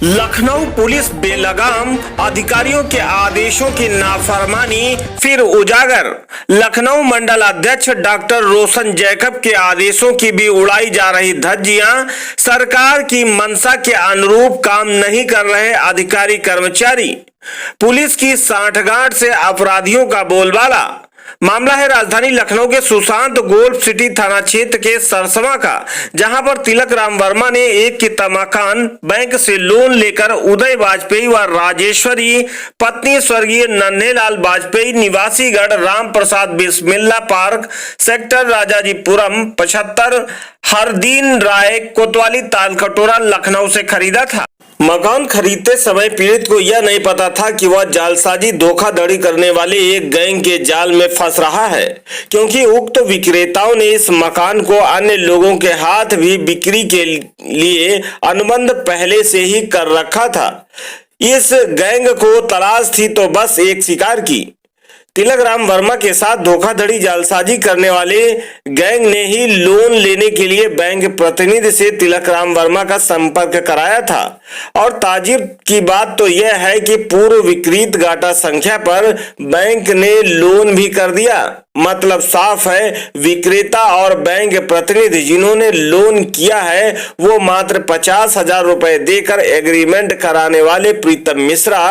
Lucknow police बेलगाम अधिकारियों के आदेशों की नाफरमानी फिर उजागर। लखनऊ मंडल अध्यक्ष डॉक्टर रोशन जैकब के आदेशों की भी उड़ाई जा रही धज्जियां। सरकार की मंशा के अनुरूप काम नहीं कर रहे अधिकारी कर्मचारी। पुलिस की सांठगांठ से अपराधियों का बोलबाला। मामला है राजधानी लखनऊ के सुशांत गोल्फ सिटी थाना क्षेत्र के सरसवा का, जहां पर तिलक राम वर्मा ने एक किता मकान बैंक से लोन लेकर उदय वाजपेयी व राजेश्वरी पत्नी स्वर्गीय नन्हेलाल वाजपेयी निवासीगढ़ राम प्रसाद बिस्मिल्ला पार्क सेक्टर राजाजीपुरम 75 हरदीन राय कोतवाली तालकटोरा लखनऊ से खरीदा था। मकान खरीदते समय पीड़ित को यह नहीं पता था कि वह जालसाजी धोखाधड़ी करने वाले एक गैंग के जाल में फंस रहा है, क्योंकि उक्त विक्रेताओं ने इस मकान को अन्य लोगों के हाथ भी बिक्री के लिए अनुबंध पहले से ही कर रखा था। इस गैंग को तलाश थी तो बस एक शिकार की। तिलक राम वर्मा के साथ धोखाधड़ी जालसाजी करने वाले गैंग ने ही लोन लेने के लिए बैंक प्रतिनिधि से तिलक राम वर्मा का संपर्क कराया था। और ताज्जुब की बात तो यह है कि पूर्व विक्रीत गाटा संख्या पर बैंक ने लोन भी कर दिया। मतलब साफ है, विक्रेता और बैंक प्रतिनिधि जिन्होंने लोन किया है वो मात्र 50,000 रुपए देकर एग्रीमेंट कराने वाले प्रीतम मिश्रा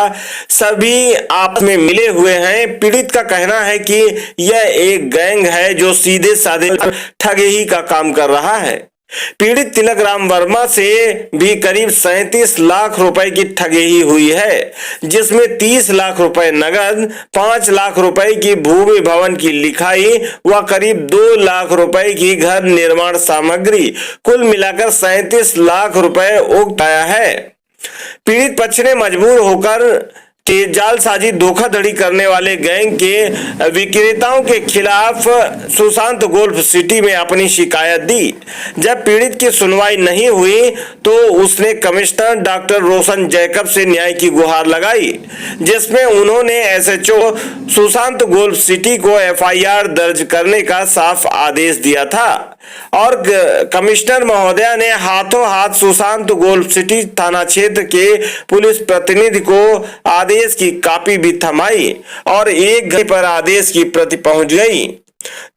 सभी आपस में मिले हुए हैं। पीड़ित का कहना है कि यह एक गैंग है जो सीधे साधे ठगी का काम कर रहा है। पीड़ित तिलक राम वर्मा से भी करीब 37 लाख रुपए की ठगी हुई है, जिसमें 30 लाख रुपए नगद, 5 लाख रुपए की भूमि भवन की लिखाई व करीब 2 लाख रुपए की घर निर्माण सामग्री, कुल मिलाकर 37 लाख रुपए उगताया है। पीड़ित पक्ष ने मजबूर होकर के जालसाजी धोखाधड़ी करने वाले गैंग के विक्रेताओं के खिलाफ सुशांत गोल्फ सिटी में अपनी शिकायत दी। जब पीड़ित की सुनवाई नहीं हुई तो उसने कमिश्नर डॉक्टर रोशन जैकब से न्याय की गुहार लगाई, जिसमें उन्होंने एसएचओ सुशांत गोल्फ सिटी को एफआईआर दर्ज करने का साफ आदेश दिया था। और कमिश्नर महोदया ने हाथों हाथ सुशांत गोल्फ सिटी थाना क्षेत्र के पुलिस प्रतिनिधि को आदेश की कॉपी भी थमाई और एक घंटे पर आदेश की प्रति पहुंच गई।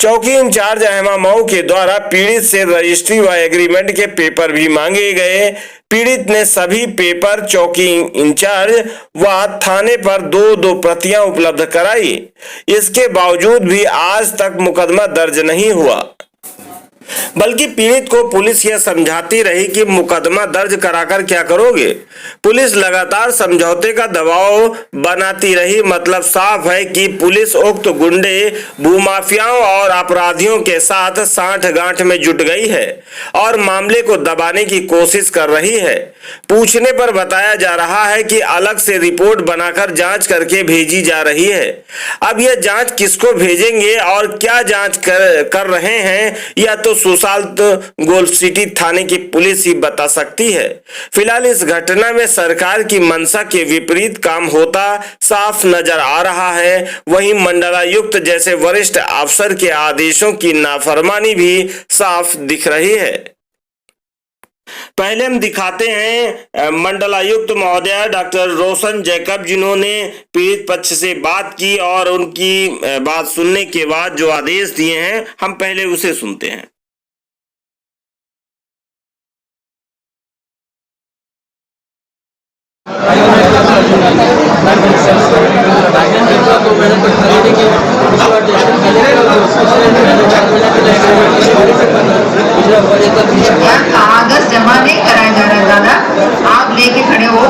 चौकी इंचार्ज अहमा मऊ के द्वारा पीड़ित से रजिस्ट्री व एग्रीमेंट के पेपर भी मांगे गए। पीड़ित ने सभी पेपर चौकी इंचार्ज व थाने पर दो प्रतियां उपलब्ध कराई। इसके बावजूद भी आज तक मुकदमा दर्ज नहीं हुआ, बल्कि पीड़ित को पुलिस यह समझाती रही कि मुकदमा दर्ज कराकर क्या करोगे। पुलिस लगातार समझौते का दबाव बनाती रही। मतलब साफ है कि पुलिस उक्त गुंडे, भूमाफियाओं और अपराधियों के साथ सांठगांठ में जुट गई है और मामले को दबाने की कोशिश कर रही है। पूछने पर बताया जा रहा है कि अलग से रिपोर्ट बनाकर जांच करके भेजी जा रही है। अब यह जांच किसको भेजेंगे और क्या जांच कर रहे हैं, यह तो सुशांत गोल्फ सिटी थाने की पुलिस ही बता सकती है। फिलहाल इस घटना में सरकार की मंशा के विपरीत काम होता साफ नजर आ रहा है। वहीं मंडलायुक्त जैसे वरिष्ठ अफसर के आदेशों की नाफरमानी भी साफ दिख रही है। पहले हम दिखाते हैं मंडलायुक्त महोदया डॉक्टर रोशन जैकब, जिन्होंने पीड़ित पक्ष से बात की और उनकी बात सुनने के बाद जो आदेश दिए हैं, हम पहले उसे सुनते हैं। कागज जमा नहीं कराया जा रहा है दादा, आप लेके खड़े हो।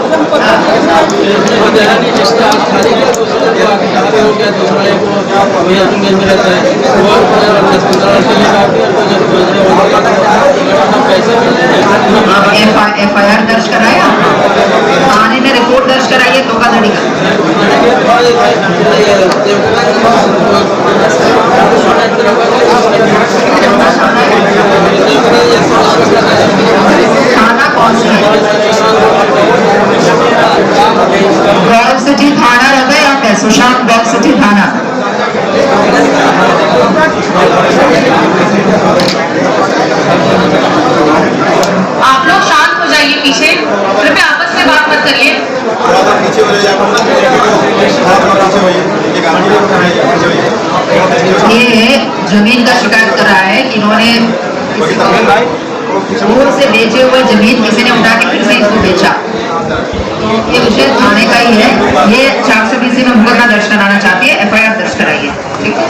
एफआईआर दर्ज कराया, थाने में रिपोर्ट दर्ज कराइए धोखाधड़ी का। थाना कौन सा है? गोल्फ सिटी थाना रहता है यहाँ पे, सुशांत गोल्फ सिटी थाना। आप लोग शांत हो जाइए, पीछे कृपया आपस में बात मत किसी को दूर से बेचे हुए जमीन किसी ने उठा के फिर से इसको बेचा, तो ये विषय थाने का ही है। ये 420 में मुकदमा दर्ज कराना चाहती है, FIR दर्ज कराइए। ठीक है,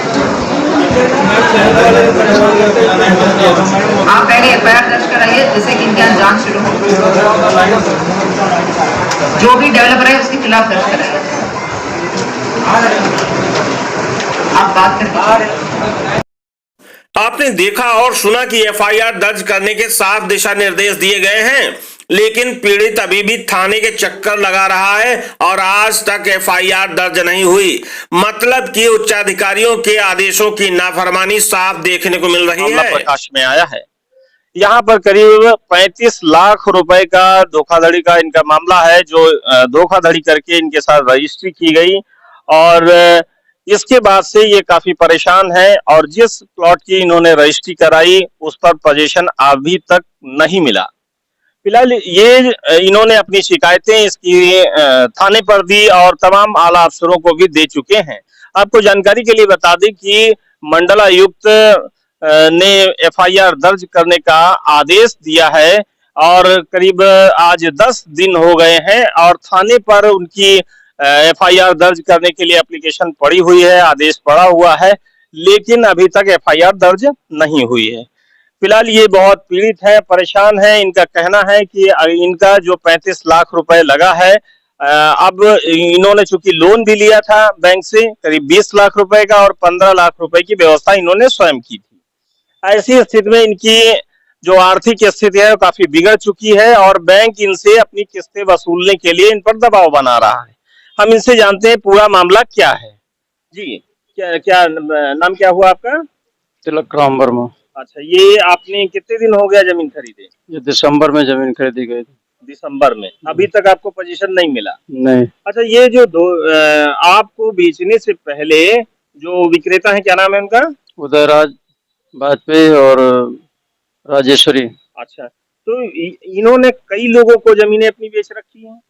आप पहले FIR दर्ज कराइए जिससे कि इनकी जांच शुरू हो। जो भी डेवलपर है उसके खिलाफ दर्ज कराइए। आप बात करके आपने देखा और सुना कि FIR दर्ज करने के 7 दिशा निर्देश दिए गए हैं, लेकिन पीड़ित अभी भी थाने के चक्कर लगा रहा है और आज तक FIR दर्ज नहीं हुई। मतलब कि उच्चाधिकारियों के आदेशों की नाफरमानी साफ देखने को मिल रही है। प्रकाश में आया है। यहाँ पर करीब 35 लाख रुपए का धोखाधड़ी का इनका मामला है, जो धोखाधड़ी करके इनके साथ रजिस्ट्री की गई और इसके बाद से ये काफी परेशान है और जिस प्लॉट की इन्होंने रजिस्ट्री कराई उस पर पोजीशन अभी तक नहीं मिला। फिलहाल ये इन्होंने अपनी शिकायतें इसकी थाने पर दी और तमाम आला अफसरों को भी दे चुके हैं। आपको जानकारी के लिए बता दें कि मंडलायुक्त ने FIR दर्ज करने का आदेश दिया है और करीब आज 10 दिन हो गए हैं और थाने पर उनकी FIR दर्ज करने के लिए एप्लीकेशन पड़ी हुई है, आदेश पड़ा हुआ है, लेकिन अभी तक FIR दर्ज नहीं हुई है। फिलहाल ये बहुत पीड़ित है, परेशान है। इनका कहना है कि इनका जो 35 लाख रुपए लगा है, अब इन्होंने चूंकि लोन भी लिया था बैंक से करीब 20 लाख रुपए का और 15 लाख रुपए की व्यवस्था इन्होंने स्वयं की थी। ऐसी स्थिति में इनकी जो आर्थिक स्थिति है वो काफी बिगड़ चुकी है और बैंक इनसे अपनी किस्तें वसूलने के लिए इन पर दबाव बना रहा है। हम इनसे जानते हैं पूरा मामला क्या है। जी, क्या नाम क्या हुआ आपका? तिलक राम वर्मा। अच्छा, ये आपने कितने दिन हो गया जमीन खरीदे? ये दिसंबर में जमीन खरीदी गई थी। दिसंबर में? अभी तक आपको पोजीशन नहीं मिला? नहीं। अच्छा, ये जो आपको बेचने से पहले जो विक्रेता है, क्या नाम है उनका? उदयराज वाजपेयी और राजेश्वरी। अच्छा, तो इन्होंने कई लोगों को जमीनें अपनी बेच रखी हैं?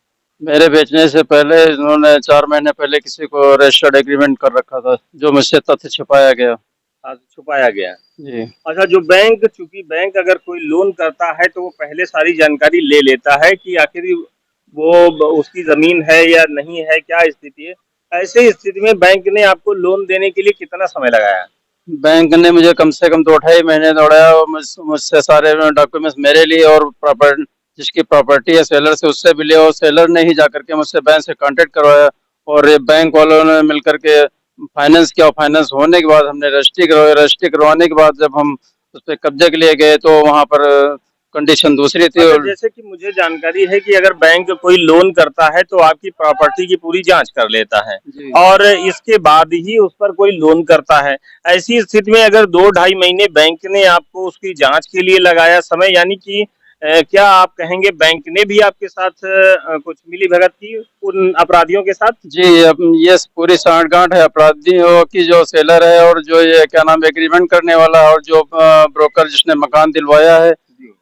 मेरे बेचने से पहले इन्होंने 4 महीने पहले किसी को रजिस्टर्ड एग्रीमेंट कर रखा था, जो मुझसे तथ्य छुपाया गया। छुपाया गया जी। अच्छा, जो बैंक, चूंकि बैंक अगर कोई लोन करता है तो वो पहले सारी जानकारी ले लेता है कि आखिर वो उसकी जमीन है या नहीं है, क्या स्थिति है। ऐसे स्थिति में बैंक ने आपको लोन देने के लिए कितना समय लगाया? बैंक ने मुझे कम से कम 2-2.5 महीने दौड़ाया और मुझसे सारे डॉक्यूमेंट्स मेरे लिए और जिसकी प्रॉपर्टी है सेलर से उससे भी लिया और सेलर ने ही जाकर के मुझसे बैंक से कांटेक्ट करवाया और ये बैंक वालों ने मिलकर के फाइनेंस किया। फाइनेंस होने के बाद हमने रजिस्ट्री करवाई। रजिस्ट्री करवाने के बाद जब हम उस पर कब्जे के लिए गए तो वहाँ पर कंडीशन दूसरी थी। और जैसे कि मुझे जानकारी है कि अगर बैंक कोई लोन करता है तो आपकी प्रॉपर्टी की पूरी जांच कर लेता है और इसके बाद ही उस पर कोई लोन करता है। ऐसी स्थिति में अगर 2-2.5 महीने बैंक ने आपको उसकी जांच के लिए लगाया समय, यानी कि क्या आप कहेंगे बैंक ने भी आपके साथ कुछ मिली भगत की उन अपराधियों के साथ? जी, अब ये पूरी सांठगांठ है अपराधियों की, जो सेलर है और जो ये क्या नाम एग्रीमेंट करने वाला और जो ब्रोकर जिसने मकान दिलवाया है,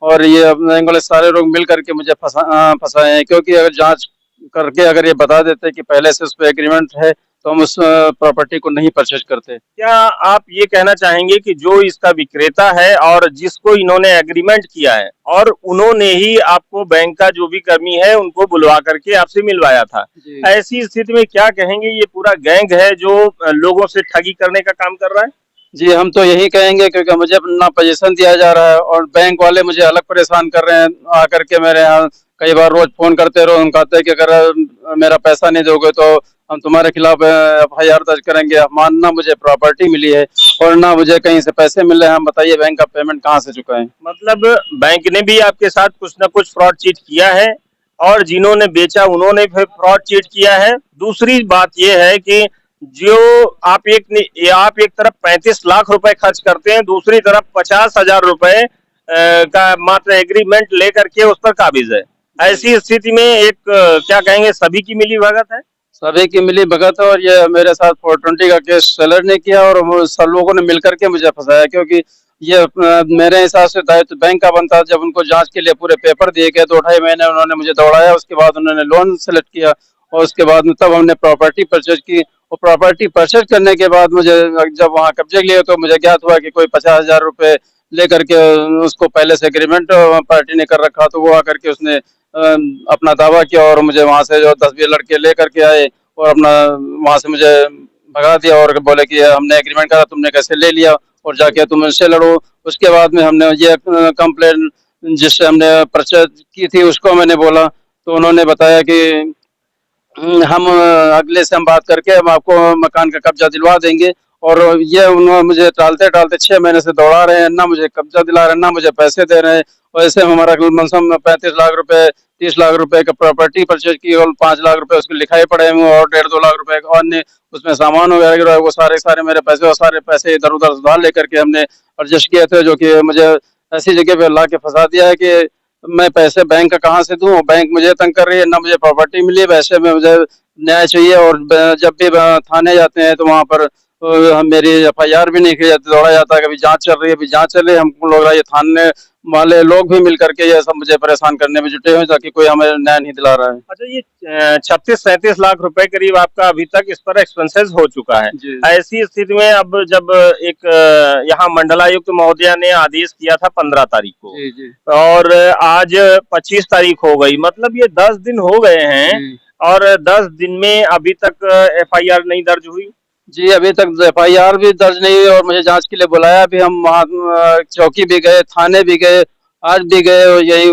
और ये बैंक वाले सारे लोग मिल करके मुझे फंसाए हैं। क्योंकि अगर जांच करके अगर ये बता देते कि पहले से उस पर एग्रीमेंट है तो हम उस प्रॉपर्टी को नहीं परचेज करते। क्या आप ये कहना चाहेंगे कि जो इसका विक्रेता है और जिसको इन्होंने एग्रीमेंट किया है और उन्होंने ही आपको बैंक का जो भी कर्मी है उनको बुलवा करके आपसे मिलवाया था, ऐसी स्थिति में क्या कहेंगे ये पूरा गैंग है जो लोगों से ठगी करने का काम कर रहा है? जी, हम तो यही कहेंगे क्योंकि मुझे अपना पोजीशन दिया जा रहा है और बैंक वाले मुझे अलग परेशान कर रहे हैं। आकर के मेरे यहाँ कई बार रोज फोन करते रहो, हम कहते हैं कि अगर मेरा पैसा नहीं दोगे तो हम तुम्हारे खिलाफ FIR दर्ज करेंगे। मानना मुझे प्रॉपर्टी मिली है और ना मुझे कहीं से पैसे मिल रहे हैं। हम बताइए बैंक का पेमेंट कहाँ से चुकाएं? मतलब बैंक ने भी आपके साथ कुछ न कुछ फ्रॉड चीट किया है और जिन्होंने बेचा उन्होंने फिर फ्रॉड चीट किया है। दूसरी बात यह है कि जो आप एक तरफ 35 लाख रुपए खर्च करते हैं, दूसरी तरफ 50,000 रुपए का मात्र एग्रीमेंट लेकर के उस पर काबिज है। ऐसी स्थिति में एक क्या कहेंगे, सभी की मिली भगत है? सभी की मिली भगत है और ये मेरे साथ 420 का केस सेलर ने किया और सब लोगों ने मिलकर के मुझे फंसाया। क्योंकि ये मेरे हिसाब से दायित्व बैंक का बनता। जब उनको जांच के लिए पूरे पेपर दिए गए 2-2.5 महीने उन्होंने मुझे दौड़ाया। उसके बाद उन्होंने लोन सेलेक्ट किया और उसके बाद तब हमने प्रॉपर्टी परचेज की और प्रॉपर्टी परचेज करने के बाद मुझे जब वहाँ कब्जे लिए तो मुझे ज्ञात हुआ कि कोई 50,000 रुपए लेकर के उसको पहले से एग्रीमेंट पार्टी ने कर रखा, तो वो आकर के उसने अपना दावा किया और मुझे वहां से जो 10-20 लड़के लेकर के आए और अपना वहां से मुझे भगा दिया और बोले कि हमने एग्रीमेंट करा, तुमने कैसे ले लिया और जाके तुम इससे लड़ो। उसके बाद में हमने ये कंप्लेन जिससे हमने पर्चा की थी उसको मैंने बोला, तो उन्होंने बताया कि हम अगले से हम बात करके हम आपको मकान का कब्जा दिलवा देंगे। और ये उन्होंने मुझे टालते टालते 6 महीने से दौड़ा रहे हैं, ना मुझे कब्जा दिला रहे हैं, ना मुझे पैसे दे रहे हैं। और ऐसे हमारा लमसम 35 लाख रुपए 30 लाख रुपए का प्रॉपर्टी परचेज की और 5 लाख रुपए उसकी लिखाई पड़े हुए और 1.5-2 लाख रुपए का अन्य उसमें सामान वगैरह, वो सारे मेरे पैसे और सारे पैसे इधर उधर सुधार लेकर के हमने एडजस्ट किए थे, जो कि मुझे ऐसी जगह पे ला के फंसा दिया है कि मैं पैसे बैंक का कहाँ से दूं। बैंक मुझे तंग कर रही है, ना मुझे प्रॉपर्टी मिली है, वैसे में मुझे न्याय चाहिए। और जब भी थाने जाते हैं तो वहाँ पर मेरी FIR भी नहीं की जाती, दौड़ा जाता है कि अभी जांच चल रही है, अभी जांच चल रही है। हमको लग रहा है ये थाने वाले लोग भी मिल करके ये सब मुझे परेशान करने में जुटे हुए, ताकि कोई हमें न्याय नहीं दिला रहा है। अच्छा, ये 36-37 लाख रुपए करीब आपका अभी तक इस पर एक्सपेंसेस हो चुका है। जी। ऐसी स्थिति में अब जब एक यहाँ मंडलायुक्त महोदया ने आदेश किया था 15 तारीख को, जी जी और आज 25 तारीख हो गई, मतलब ये 10 दिन हो गए हैं जी। और 10 दिन में अभी तक FIR नहीं दर्ज हुई। जी, अभी तक FIR भी दर्ज नहीं हुई और मुझे जांच के लिए बुलाया भी। हम वहाँ चौकी भी गए, थाने भी गए, आज भी गए, और यही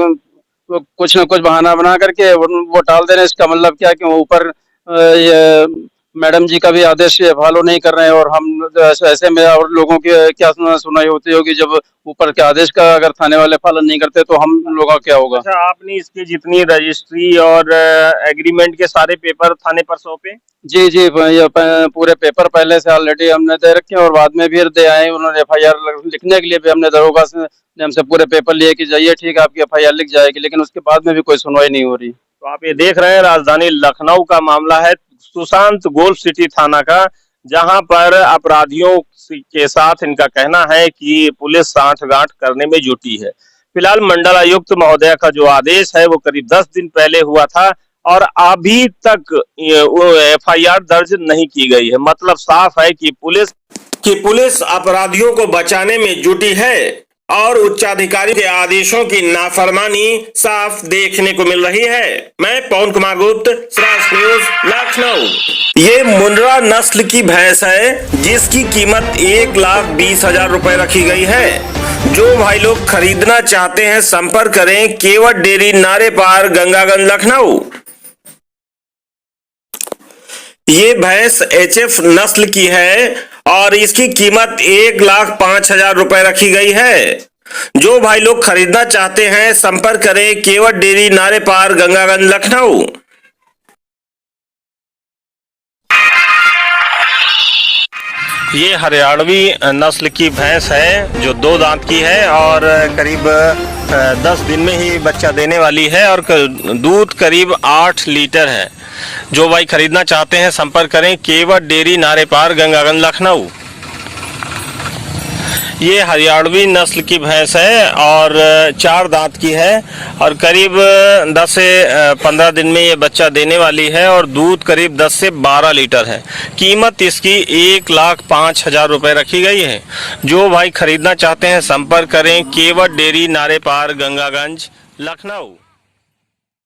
कुछ न कुछ बहाना बना करके वो टाल दे रहे हैं। इसका मतलब क्या कि वो ऊपर ये मैडम जी का भी आदेश फॉलो नहीं कर रहे हैं, और हम ऐसे में और लोगों की क्या सुनाई होती होगी जब ऊपर के आदेश का अगर थाने वाले पालन नहीं करते तो हम लोगों का क्या होगा। अच्छा, आपने इसकी जितनी रजिस्ट्री और एग्रीमेंट के सारे पेपर थाने पर सौंपे? जी जी, ये पूरे पेपर पहले से ऑलरेडी हमने दे रखे हैं और बाद में भी दे आए। उन्होंने FIR लिखने के लिए भी हमने दरोगा से ने हमसे पूरे पेपर लिए कि जाइए ठीक है आपकी FIR लिख जाएगी, लेकिन उसके बाद में भी कोई सुनवाई नहीं हो रही। तो आप ये देख रहे हैं, राजधानी लखनऊ का मामला है, सुशांत गोल्फ सिटी थाना का, जहां पर अपराधियों के साथ इनका कहना है कि पुलिस सांठगांठ करने में जुटी है। फिलहाल मंडलायुक्त महोदया का जो आदेश है वो करीब 10 दिन पहले हुआ था और अभी तक FIR दर्ज नहीं की गई है। मतलब साफ है कि पुलिस अपराधियों को बचाने में जुटी है और उच्चाधिकारी के आदेशों की नाफरमानी साफ देखने को मिल रही है। मैं पवन कुमार गुप्त, स्राज न्यूज, लखनऊ। ये मुंड्रा नस्ल की भैंस है जिसकी कीमत 1,20,000 रुपए रखी गई है। जो भाई लोग खरीदना चाहते हैं संपर्क करें केवट डेयरी, नारे पार, गंगागंज, लखनऊ। ये भैंस HF नस्ल की है और इसकी कीमत 1,05,000 रुपए रखी गई है। जो भाई लोग खरीदना चाहते हैं संपर्क करें केवट डेयरी, नारे पार, गंगागंज, लखनऊ। ये हरियाणवी नस्ल की भैंस है जो 2 दांत की है और करीब 10 दिन में ही बच्चा देने वाली है और दूध करीब 8 लीटर है। जो भाई खरीदना चाहते हैं संपर्क करें केवट डेयरी, नारे पार, गंगागंज, लखनऊ। ये हरियाणवी नस्ल की भैंस है और 4 दांत की है और करीब 10 से 15 दिन में ये बच्चा देने वाली है और दूध करीब 10 से 12 लीटर है। कीमत इसकी 1,05,000 रुपए रखी गई है। जो भाई खरीदना चाहते हैं संपर्क करें केवट डेयरी, नारे पार, गंगागंज, लखनऊ।